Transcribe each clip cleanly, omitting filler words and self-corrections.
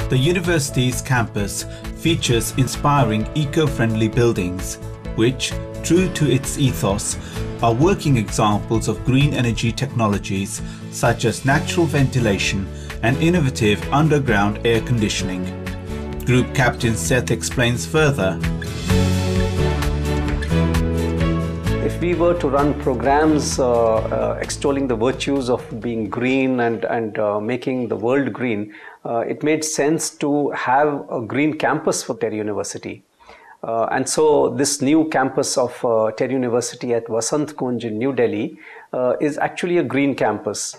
The university's campus features inspiring eco-friendly buildings, which, true to its ethos, are working examples of green energy technologies such as natural ventilation and innovative underground air conditioning. Group Captain Seth explains further. If we were to run programs extolling the virtues of being green and making the world green, it made sense to have a green campus for TERI University. And so this new campus of TERI University at Vasant Kunj in New Delhi is actually a green campus.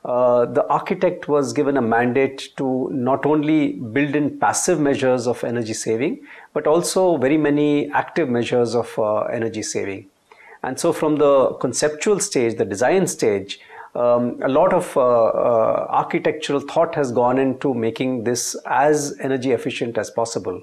The architect was given a mandate to not only build in passive measures of energy saving, but also very many active measures of energy saving. And so from the conceptual stage, the design stage, a lot of architectural thought has gone into making this as energy efficient as possible.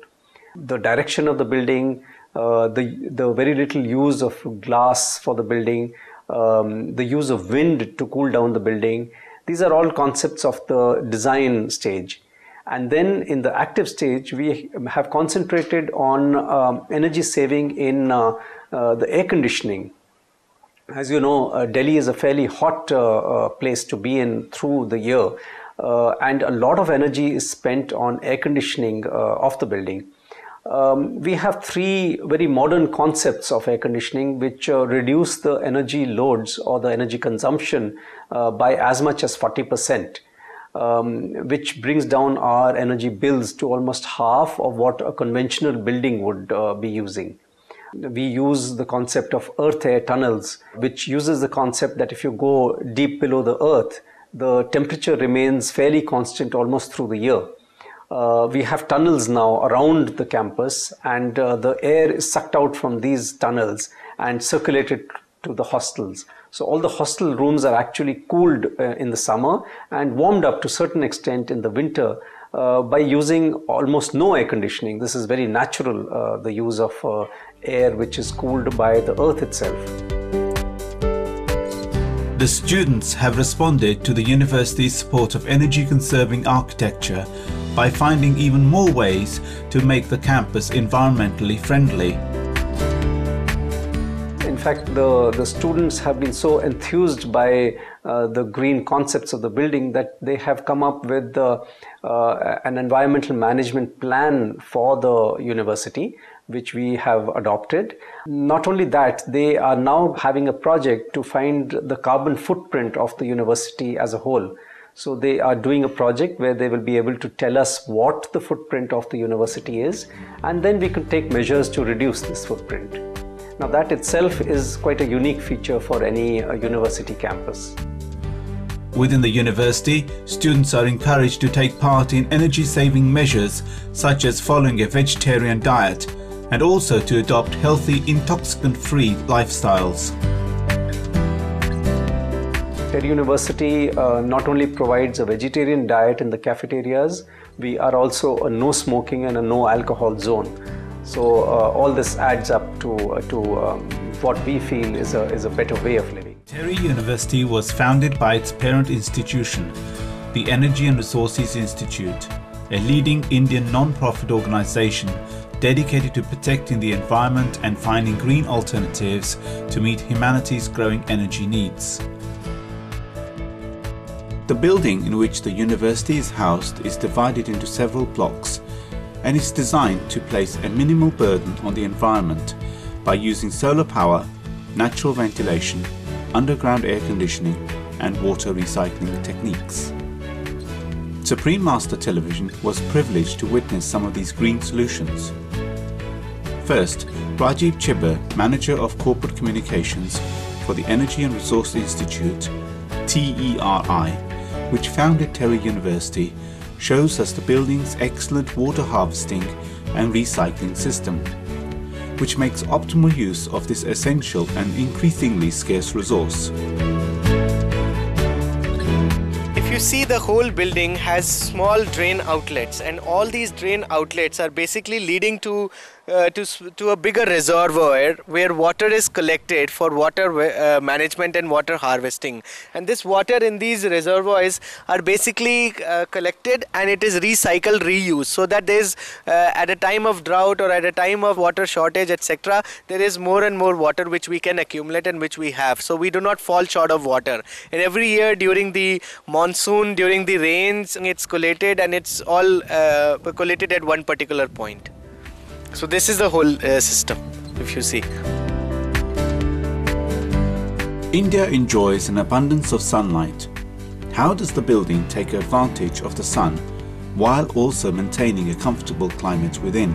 The direction of the building, the very little use of glass for the building, the use of wind to cool down the building, these are all concepts of the design stage. And then in the active stage, we have concentrated on energy saving in the air conditioning. As you know, Delhi is a fairly hot place to be in through the year, and a lot of energy is spent on air conditioning of the building. We have three very modern concepts of air conditioning which reduce the energy loads or the energy consumption by as much as 40%. Which brings down our energy bills to almost half of what a conventional building would be using. We use the concept of earth-air tunnels, which uses the concept that if you go deep below the earth, the temperature remains fairly constant almost through the year. We have tunnels now around the campus, and the air is sucked out from these tunnels and circulated to the hostels. So all the hostel rooms are actually cooled in the summer and warmed up to a certain extent in the winter by using almost no air conditioning. This is very natural, the use of air which is cooled by the earth itself. The students have responded to the university's support of energy-conserving architecture by finding even more ways to make the campus environmentally friendly. In fact, the students have been so enthused by the green concepts of the building that they have come up with an environmental management plan for the university, which we have adopted. Not only that, they are now having a project to find the carbon footprint of the university as a whole. So they are doing a project where they will be able to tell us what the footprint of the university is, and then we can take measures to reduce this footprint. Now that itself is quite a unique feature for any university campus. Within the university, students are encouraged to take part in energy-saving measures such as following a vegetarian diet and also to adopt healthy, intoxicant-free lifestyles. TERI University not only provides a vegetarian diet in the cafeterias, we are also a no smoking and a no alcohol zone. So all this adds up to what we feel is a better way of living. TERI University was founded by its parent institution, the Energy and Resources Institute, a leading Indian non-profit organization dedicated to protecting the environment and finding green alternatives to meet humanity's growing energy needs. The building in which the university is housed is divided into several blocks and is designed to place a minimal burden on the environment by using solar power, natural ventilation, underground air conditioning and water recycling techniques. Supreme Master Television was privileged to witness some of these green solutions. First, Rajiv Chibber, Manager of Corporate Communications for the Energy and Resource Institute, TERI, which founded TERI University, shows us the building's excellent water harvesting and recycling system, which makes optimal use of this essential and increasingly scarce resource. If you see, the whole building has small drain outlets, and all these drain outlets are basically leading to to a bigger reservoir where water is collected for water management and water harvesting. And this water in these reservoirs are basically collected and it is recycled, reused, so that there is at a time of drought or at a time of water shortage, etc., there is more and more water which we can accumulate and which we have. So we do not fall short of water. And every year during the monsoon, during the rains, it's collated and it's all collated at one particular point. So this is the whole system, if you see. India enjoys an abundance of sunlight. How does the building take advantage of the sun while also maintaining a comfortable climate within?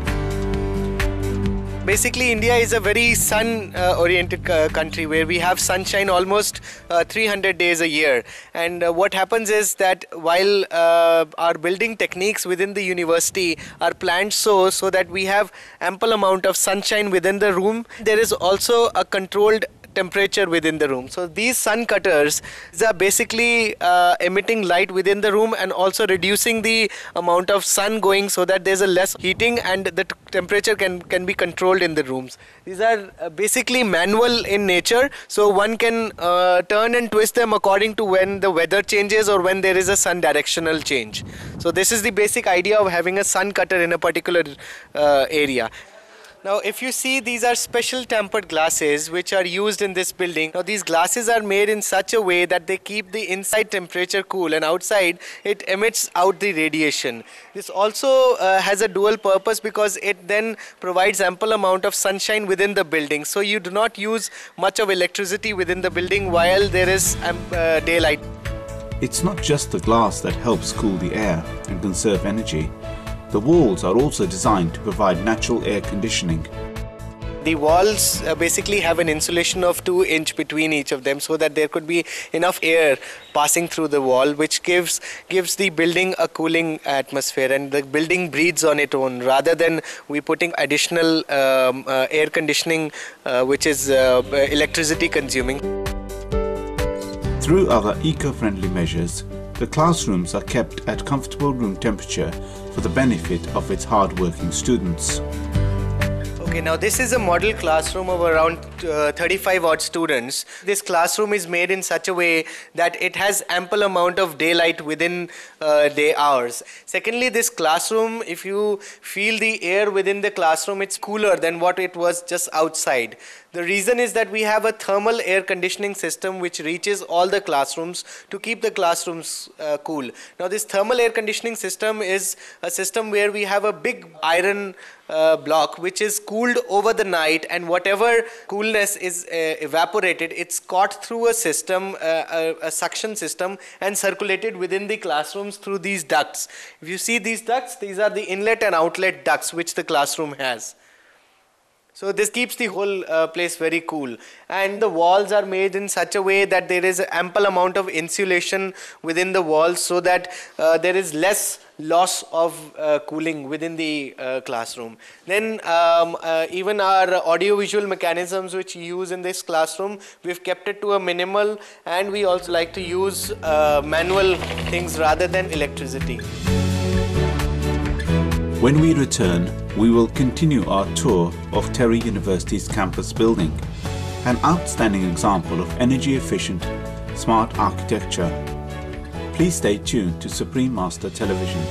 Basically, India is a very sun-oriented country where we have sunshine almost 300 days a year. And what happens is that while our building techniques within the university are planned so that we have ample amount of sunshine within the room, there is also a controlled temperature within the room. So these sun cutters are basically emitting light within the room and also reducing the amount of sun going so that there's a less heating and the temperature can be controlled in the rooms. These are basically manual in nature, so one can turn and twist them according to when the weather changes or when there is a sun directional change. So this is the basic idea of having a sun cutter in a particular area. Now if you see, these are special tempered glasses which are used in this building. Now these glasses are made in such a way that they keep the inside temperature cool and outside it emits out the radiation. This also has a dual purpose because it then provides ample amount of sunshine within the building. So you do not use much of electricity within the building while there is daylight. It's not just the glass that helps cool the air and conserve energy. The walls are also designed to provide natural air conditioning. The walls basically have an insulation of 2 inch between each of them so that there could be enough air passing through the wall, which gives the building a cooling atmosphere, and the building breathes on its own rather than we putting additional air conditioning which is electricity consuming. Through other eco-friendly measures, the classrooms are kept at comfortable room temperature for the benefit of its hard-working students. Okay, now this is a model classroom of around 35 odd students. This classroom is made in such a way that it has ample amount of daylight within day hours. Secondly, this classroom, if you feel the air within the classroom, it's cooler than what it was just outside. The reason is that we have a thermal air conditioning system which reaches all the classrooms to keep the classrooms cool. Now this thermal air conditioning system is a system where we have a big iron block which is cooled over the night, and whatever coolness is evaporated, it's caught through a system, a suction system, and circulated within the classrooms through these ducts. If you see these ducts, these are the inlet and outlet ducts which the classroom has. So this keeps the whole place very cool, and the walls are made in such a way that there is ample amount of insulation within the walls so that there is less loss of cooling within the classroom. Then even our audio-visual mechanisms which we use in this classroom, we've kept it to a minimal, and we also like to use manual things rather than electricity. When we return, we will continue our tour of TERI University's campus building, an outstanding example of energy-efficient, smart architecture. Please stay tuned to Supreme Master Television.